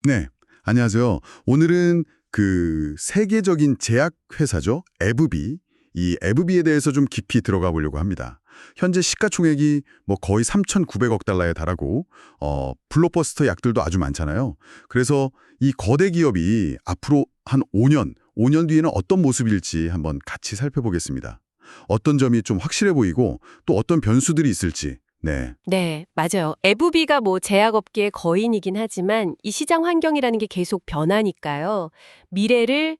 네, 안녕하세요. 오늘은 그 세계적인 제약 회사죠. 에브비. 이 에브비에 대해서 좀 깊이 들어가 보려고 합니다. 현재 시가총액이 뭐 거의 3,900억 달러에 달하고 블록버스터 약들도 아주 많잖아요. 그래서 이 거대 기업이 앞으로 한 5년 뒤에는 어떤 모습일지 한번 같이 살펴보겠습니다. 어떤 점이 좀 확실해 보이고 또 어떤 변수들이 있을지. 네. 네, 맞아요. 에브비가 뭐 제약업계의 거인이긴 하지만 이 시장 환경이라는 게 계속 변하니까요. 미래를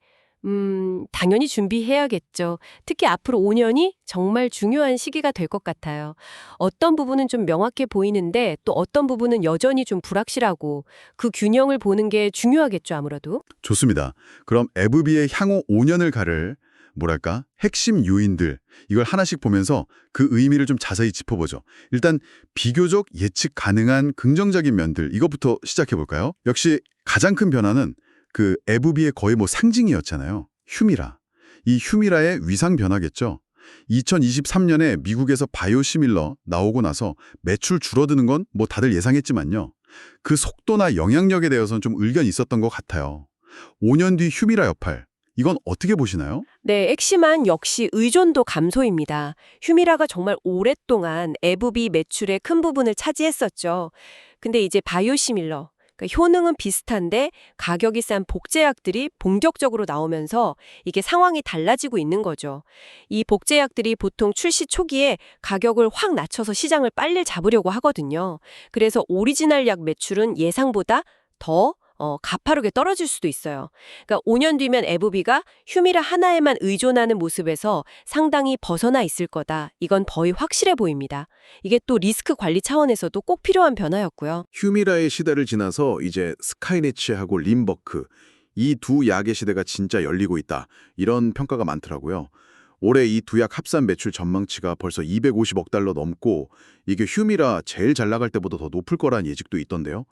당연히 준비해야겠죠. 특히 앞으로 5년이 정말 중요한 시기가 될 것 같아요. 어떤 부분은 좀 명확해 보이는데 또 어떤 부분은 여전히 좀 불확실하고 그 균형을 보는 게 중요하겠죠, 아무래도. 좋습니다. 그럼 에브비의 향후 5년을 가를 뭐랄까 핵심 요인들 이걸 하나씩 보면서 그 의미를 좀 자세히 짚어보죠. 일단 비교적 예측 가능한 긍정적인 면들 이것부터 시작해 볼까요? 역시 가장 큰 변화는 그 에브비의 거의 뭐 상징이었잖아요. 휴미라. 이 휴미라의 위상 변화겠죠. 2023년에 미국에서 바이오시밀러 나오고 나서 매출 줄어드는 건 뭐 다들 예상했지만요. 그 속도나 영향력에 대해서는 좀 의견이 있었던 것 같아요. 5년 뒤 휴미라 역할, 이건 어떻게 보시나요? 네, 엑시만 역시 의존도 감소입니다. 휴미라가 정말 오랫동안 에브비 매출의 큰 부분을 차지했었죠. 근데 이제 바이오시밀러, 그러니까 효능은 비슷한데 가격이 싼 복제약들이 본격적으로 나오면서 이게 상황이 달라지고 있는 거죠. 이 복제약들이 보통 출시 초기에 가격을 확 낮춰서 시장을 빨리 잡으려고 하거든요. 그래서 오리지널 약 매출은 예상보다 더 가파르게 떨어질 수도 있어요. 그러니까 5년 뒤면 에브비가 휴미라 하나에만 의존하는 모습에서 상당히 벗어나 있을 거다. 이건 거의 확실해 보입니다. 이게 또 리스크 관리 차원에서도 꼭 필요한 변화였고요. 휴미라의 시대를 지나서 이제 스카이네츠하고 림버크 이 두 약의 시대가 진짜 열리고 있다. 이런 평가가 많더라고요. 올해 이 두 약 합산 매출 전망치가 벌써 250억 달러 넘고 이게 휴미라 제일 잘 나갈 때보다 더 높을 거란 예측도 있던데요.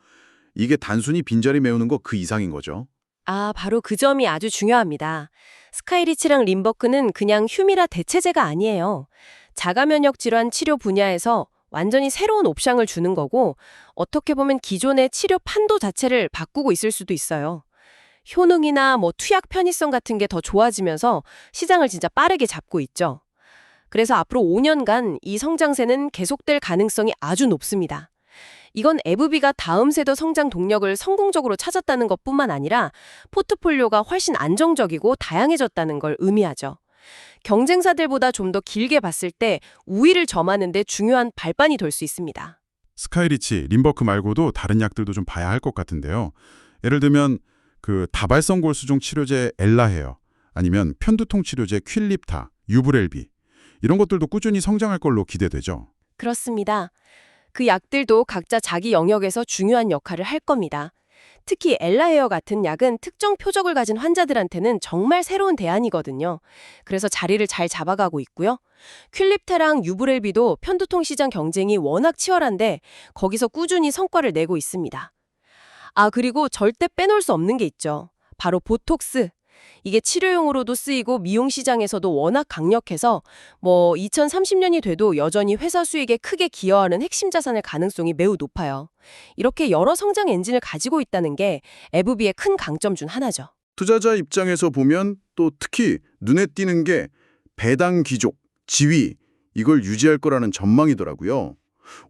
이게 단순히 빈자리 메우는 거 그 이상인 거죠. 아, 바로 그 점이 아주 중요합니다. 스카이리치랑 림버크는 그냥 휴미라 대체제가 아니에요. 자가면역 질환 치료 분야에서 완전히 새로운 옵션을 주는 거고 어떻게 보면 기존의 치료 판도 자체를 바꾸고 있을 수도 있어요. 효능이나 뭐 투약 편의성 같은 게 더 좋아지면서 시장을 진짜 빠르게 잡고 있죠. 그래서 앞으로 5년간 이 성장세는 계속될 가능성이 아주 높습니다. 이건 에브비가 다음 세대 성장 동력을 성공적으로 찾았다는 것뿐만 아니라 포트폴리오가 훨씬 안정적이고 다양해졌다는 걸 의미하죠. 경쟁사들보다 좀 더 길게 봤을 때 우위를 점하는 데 중요한 발판이 될 수 있습니다. 스카이리치, 림버크 말고도 다른 약들도 좀 봐야 할 것 같은데요. 예를 들면 그 다발성 골수종 치료제 엘라헤어, 아니면 편두통 치료제 퀼립타, 유브렐비 이런 것들도 꾸준히 성장할 걸로 기대되죠. 그렇습니다. 그 약들도 각자 자기 영역에서 중요한 역할을 할 겁니다. 특히 엘라헤어 같은 약은 특정 표적을 가진 환자들한테는 정말 새로운 대안이거든요. 그래서 자리를 잘 잡아가고 있고요. 퀼립테랑 유브렐비도 편두통 시장 경쟁이 워낙 치열한데 거기서 꾸준히 성과를 내고 있습니다. 아, 그리고 절대 빼놓을 수 없는 게 있죠. 바로 보톡스. 이게 치료용으로도 쓰이고 미용 시장에서도 워낙 강력해서 2030년이 돼도 여전히 회사 수익에 크게 기여하는 핵심 자산일 가능성이 매우 높아요. 이렇게 여러 성장 엔진을 가지고 있다는 게 에브비의 큰 강점 중 하나죠. 투자자 입장에서 보면 또 특히 눈에 띄는 게 배당 귀족, 지위 이걸 유지할 거라는 전망이더라고요.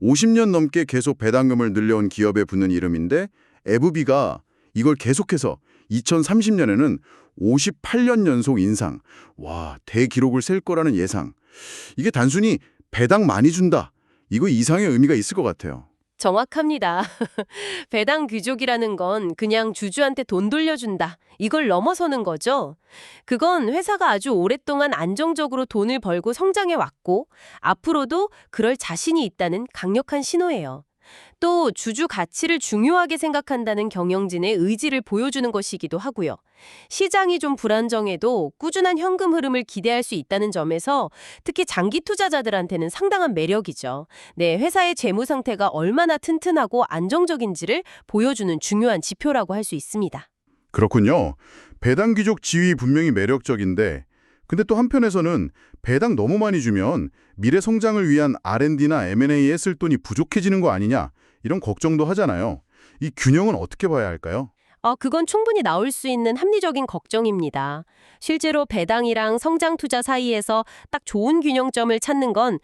50년 넘게 계속 배당금을 늘려온 기업에 붙는 이름인데 에브비가 이걸 계속해서 2030년에는 58년 연속 인상, 와, 대기록을 셀 거라는 예상. 이게 단순히 배당 많이 준다, 이거 이상의 의미가 있을 것 같아요. 정확합니다. 배당 귀족이라는 건 그냥 주주한테 돈 돌려준다. 이걸 넘어서는 거죠. 그건 회사가 아주 오랫동안 안정적으로 돈을 벌고 성장해 왔고 앞으로도 그럴 자신이 있다는 강력한 신호예요. 또 주주 가치를 중요하게 생각한다는 경영진의 의지를 보여주는 것이기도 하고요. 시장이 좀 불안정해도 꾸준한 현금 흐름을 기대할 수 있다는 점에서 특히 장기 투자자들한테는 상당한 매력이죠. 네, 회사의 재무 상태가 얼마나 튼튼하고 안정적인지를 보여주는 중요한 지표라고 할 수 있습니다. 그렇군요. 배당 귀족 지위 분명히 매력적인데 근데 또 한편에서는 배당 너무 많이 주면 미래 성장을 위한 R&D나 M&A에 쓸 돈이 부족해지는 거 아니냐 이런 걱정도 하잖아요. 이 균형은 어떻게 봐야 할까요? 그건 충분히 나올 수 있는 합리적인 걱정입니다. 실제로 배당이랑 성장 투자 사이에서 딱 좋은 균형점을 찾는 건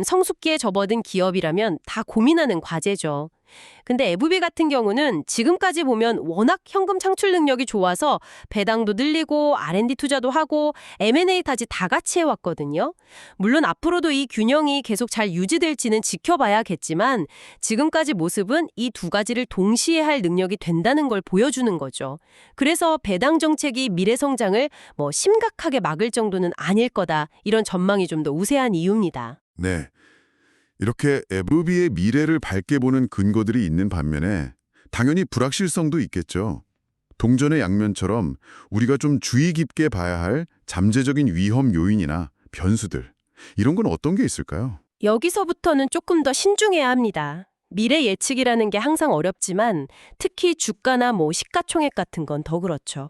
성숙기에 접어든 기업이라면 다 고민하는 과제죠. 근데 에브비 같은 경우는 지금까지 보면 워낙 현금 창출 능력이 좋아서 배당도 늘리고 R&D 투자도 하고 M&A까지 다 같이 해왔거든요. 물론 앞으로도 이 균형이 계속 잘 유지될지는 지켜봐야겠지만 지금까지 모습은 이 두 가지를 동시에 할 능력이 된다는 걸 보여주는 거죠. 그래서 배당 정책이 미래 성장을 심각하게 막을 정도는 아닐 거다. 이런 전망이 좀 더 우세한 이유입니다. 네. 이렇게 에브비의 미래를 밝게 보는 근거들이 있는 반면에 당연히 불확실성도 있겠죠. 동전의 양면처럼 우리가 좀 주의 깊게 봐야 할 잠재적인 위험 요인이나 변수들, 이런 건 어떤 게 있을까요? 여기서부터는 조금 더 신중해야 합니다. 미래 예측이라는 게 항상 어렵지만 특히 주가나 시가총액 같은 건 더 그렇죠.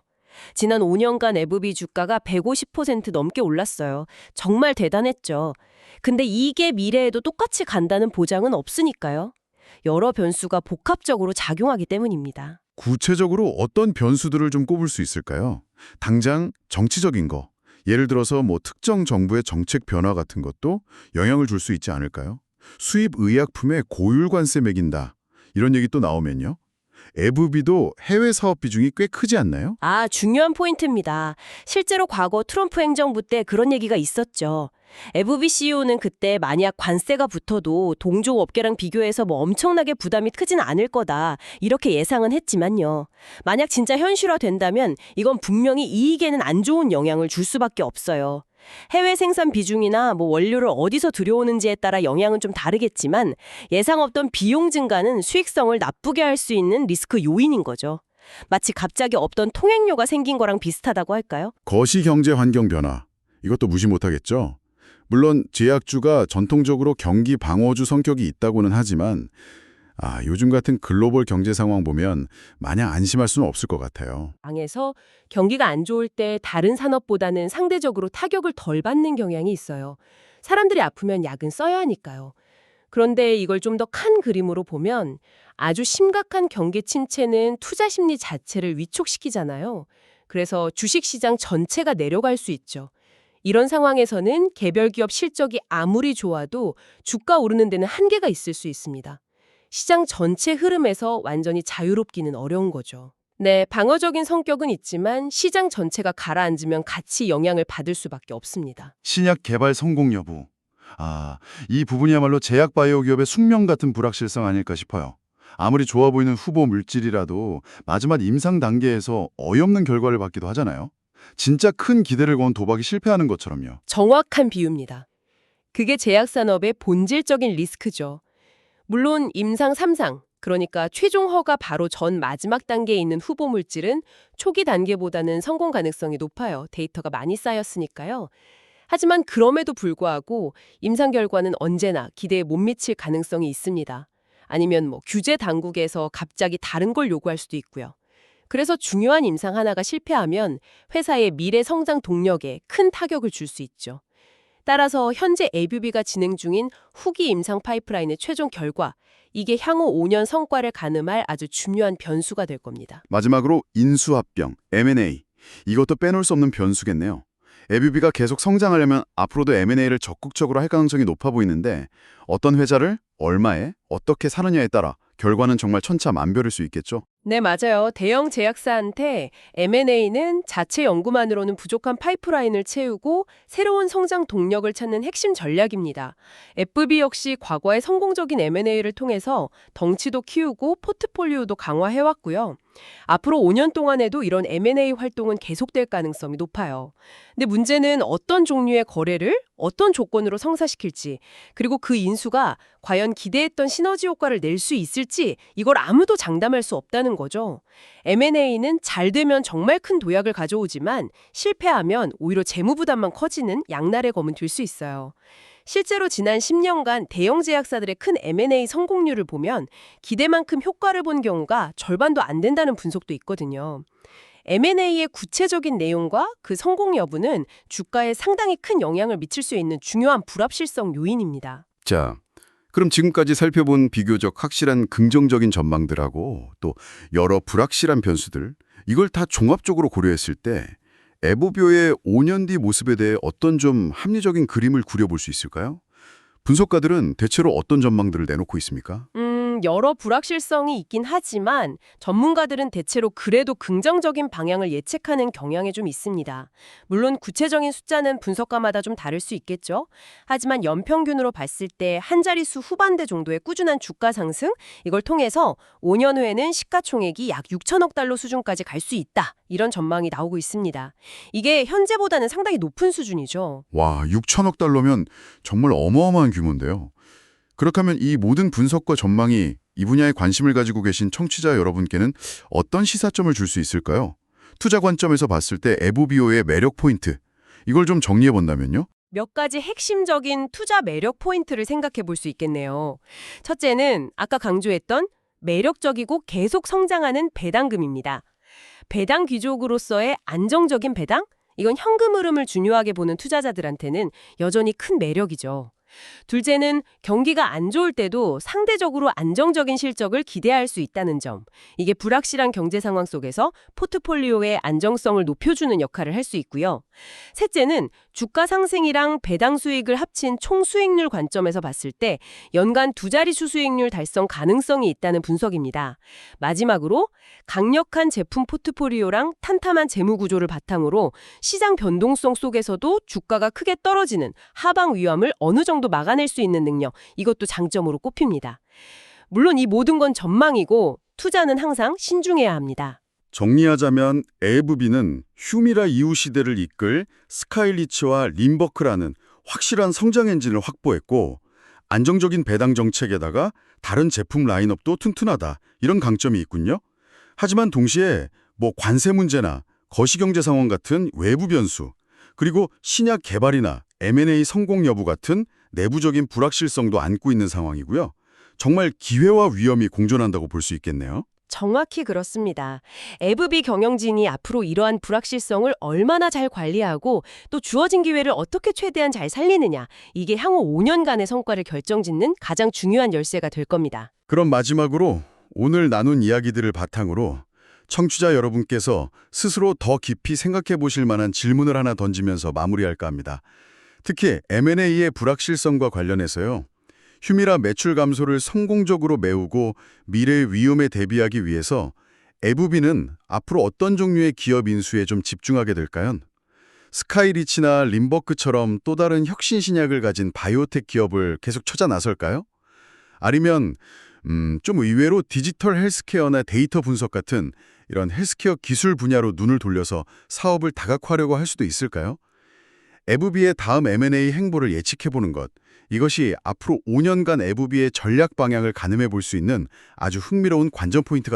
지난 5년간 에브비 주가가 150% 넘게 올랐어요. 정말 대단했죠. 근데 이게 미래에도 똑같이 간다는 보장은 없으니까요. 여러 변수가 복합적으로 작용하기 때문입니다. 구체적으로 어떤 변수들을 좀 꼽을 수 있을까요? 당장 정치적인 거, 예를 들어서 특정 정부의 정책 변화 같은 것도 영향을 줄 수 있지 않을까요? 수입 의약품에 고율 관세 매긴다, 이런 얘기 또 나오면요. 에브비도 해외 사업 비중이 꽤 크지 않나요? 중요한 포인트입니다. 실제로 과거 트럼프 행정부 때 그런 얘기가 있었죠. 에브비 CEO는 그때 만약 관세가 붙어도 동종 업계랑 비교해서 엄청나게 부담이 크진 않을 거다, 이렇게 예상은 했지만요. 만약 진짜 현실화된다면 이건 분명히 이익에는 안 좋은 영향을 줄 수밖에 없어요. 해외 생산 비중이나 원료를 어디서 들여오는지에 따라 영향은 좀 다르겠지만 예상 없던 비용 증가는 수익성을 나쁘게 할 수 있는 리스크 요인인 거죠. 마치 갑자기 없던 통행료가 생긴 거랑 비슷하다고 할까요? 거시경제 환경 변화, 이것도 무시 못하겠죠. 물론 제약주가 전통적으로 경기 방어주 성격이 있다고는 하지만 요즘 같은 글로벌 경제 상황 보면 마냥 안심할 수는 없을 것 같아요. 방에서 경기가 안 좋을 때 다른 산업보다는 상대적으로 타격을 덜 받는 경향이 있어요. 사람들이 아프면 약은 써야 하니까요. 그런데 이걸 좀 더 큰 그림으로 보면 아주 심각한 경기 침체는 투자 심리 자체를 위축시키잖아요. 그래서 주식시장 전체가 내려갈 수 있죠. 이런 상황에서는 개별 기업 실적이 아무리 좋아도 주가 오르는 데는 한계가 있을 수 있습니다. 시장 전체 흐름에서 완전히 자유롭기는 어려운 거죠. 네, 방어적인 성격은 있지만 시장 전체가 가라앉으면 같이 영향을 받을 수밖에 없습니다. 신약 개발 성공 여부. 이 부분이야말로 제약 바이오 기업의 숙명 같은 불확실성 아닐까 싶어요. 아무리 좋아 보이는 후보 물질이라도 마지막 임상 단계에서 어이없는 결과를 받기도 하잖아요. 진짜 큰 기대를 건 도박이 실패하는 것처럼요. 정확한 비유입니다. 그게 제약산업의 본질적인 리스크죠. 물론 임상 3상, 그러니까 최종 허가 바로 전 마지막 단계에 있는 후보 물질은 초기 단계보다는 성공 가능성이 높아요. 데이터가 많이 쌓였으니까요. 하지만 그럼에도 불구하고 임상 결과는 언제나 기대에 못 미칠 가능성이 있습니다. 아니면 규제 당국에서 갑자기 다른 걸 요구할 수도 있고요. 그래서 중요한 임상 하나가 실패하면 회사의 미래 성장 동력에 큰 타격을 줄 수 있죠. 따라서 현재 에브비가 진행 중인 후기 임상 파이프라인의 최종 결과, 이게 향후 5년 성과를 가늠할 아주 중요한 변수가 될 겁니다. 마지막으로 인수합병, M&A. 이것도 빼놓을 수 없는 변수겠네요. 에브비가 계속 성장하려면 앞으로도 M&A를 적극적으로 할 가능성이 높아 보이는데 어떤 회사를 얼마에 어떻게 사느냐에 따라 결과는 정말 천차만별일 수 있겠죠. 네, 맞아요. 대형 제약사한테 M&A는 자체 연구만으로는 부족한 파이프라인을 채우고 새로운 성장 동력을 찾는 핵심 전략입니다. 에브비 역시 과거의 성공적인 M&A를 통해서 덩치도 키우고 포트폴리오도 강화해왔고요. 앞으로 5년 동안에도 이런 M&A 활동은 계속될 가능성이 높아요. 근데 문제는 어떤 종류의 거래를 어떤 조건으로 성사시킬지, 그리고 그 인수가 과연 기대했던 시너지 효과를 낼 수 있을지, 이걸 아무도 장담할 수 없다는 거죠. M&A는 잘 되면 정말 큰 도약을 가져오지만 실패하면 오히려 재무 부담만 커지는 양날의 검은 될 수 있어요. 실제로 지난 10년간 대형 제약사들의 큰 M&A 성공률을 보면 기대만큼 효과를 본 경우가 절반도 안 된다는 분석도 있거든요. M&A의 구체적인 내용과 그 성공 여부는 주가에 상당히 큰 영향을 미칠 수 있는 중요한 불확실성 요인입니다. 자, 그럼 지금까지 살펴본 비교적 확실한 긍정적인 전망들하고 또 여러 불확실한 변수들, 이걸 다 종합적으로 고려했을 때 에보비오의 5년 뒤 모습에 대해 어떤 좀 합리적인 그림을 그려볼 수 있을까요? 분석가들은 대체로 어떤 전망들을 내놓고 있습니까? 여러 불확실성이 있긴 하지만 전문가들은 대체로 그래도 긍정적인 방향을 예측하는 경향이 좀 있습니다. 물론 구체적인 숫자는 분석가마다 좀 다를 수 있겠죠. 하지만 연평균으로 봤을 때 한 자릿수 후반대 정도의 꾸준한 주가 상승, 이걸 통해서 5년 후에는 시가총액이 약 6천억 달러 수준까지 갈 수 있다. 이런 전망이 나오고 있습니다. 이게 현재보다는 상당히 높은 수준이죠. 와, 6천억 달러면 정말 어마어마한 규모인데요. 그렇다면 이 모든 분석과 전망이 이 분야에 관심을 가지고 계신 청취자 여러분께는 어떤 시사점을 줄 수 있을까요? 투자 관점에서 봤을 때 에보비오의 매력 포인트, 이걸 좀 정리해 본다면요? 몇 가지 핵심적인 투자 매력 포인트를 생각해 볼 수 있겠네요. 첫째는 아까 강조했던 매력적이고 계속 성장하는 배당금입니다. 배당 귀족으로서의 안정적인 배당? 이건 현금 흐름을 중요하게 보는 투자자들한테는 여전히 큰 매력이죠. 둘째는 경기가 안 좋을 때도 상대적으로 안정적인 실적을 기대할 수 있다는 점. 이게 불확실한 경제 상황 속에서 포트폴리오의 안정성을 높여주는 역할을 할 수 있고요. 셋째는 주가 상승이랑 배당 수익을 합친 총 수익률 관점에서 봤을 때 연간 두 자릿수 수익률 달성 가능성이 있다는 분석입니다. 마지막으로 강력한 제품 포트폴리오랑 탄탄한 재무 구조를 바탕으로 시장 변동성 속에서도 주가가 크게 떨어지는 하방 위험을 어느 정도 막아낼 수 있는 능력, 이것도 장점으로 꼽힙니다. 물론 이 모든 건 전망이고 투자는 항상 신중해야 합니다. 정리하자면 에브비는 휴미라 이후 시대를 이끌 스카이리츠와 림버크라는 확실한 성장 엔진을 확보했고 안정적인 배당 정책에다가 다른 제품 라인업도 튼튼하다, 이런 강점이 있군요. 하지만 동시에 관세 문제나 거시경제 상황 같은 외부 변수, 그리고 신약 개발이나 M&A 성공 여부 같은 내부적인 불확실성도 안고 있는 상황이고요. 정말 기회와 위험이 공존한다고 볼 수 있겠네요. 정확히 그렇습니다. 에브비 경영진이 앞으로 이러한 불확실성을 얼마나 잘 관리하고 또 주어진 기회를 어떻게 최대한 잘 살리느냐, 이게 향후 5년간의 성과를 결정짓는 가장 중요한 열쇠가 될 겁니다. 그럼 마지막으로 오늘 나눈 이야기들을 바탕으로 청취자 여러분께서 스스로 더 깊이 생각해 보실 만한 질문을 하나 던지면서 마무리할까 합니다. 특히 M&A의 불확실성과 관련해서요. 휴미라 매출 감소를 성공적으로 메우고 미래의 위험에 대비하기 위해서 에브비는 앞으로 어떤 종류의 기업 인수에 좀 집중하게 될까요? 스카이리치나 림버크처럼 또 다른 혁신 신약을 가진 바이오텍 기업을 계속 찾아 나설까요? 아니면 좀 의외로 디지털 헬스케어나 데이터 분석 같은 이런 헬스케어 기술 분야로 눈을 돌려서 사업을 다각화하려고 할 수도 있을까요? 에브비의 다음 M&A 행보를 예측해보는 것, 이것이 앞으로 5년간 에브비의 전략 방향을 가늠해 볼 수 있는 아주 흥미로운 관전 포인트가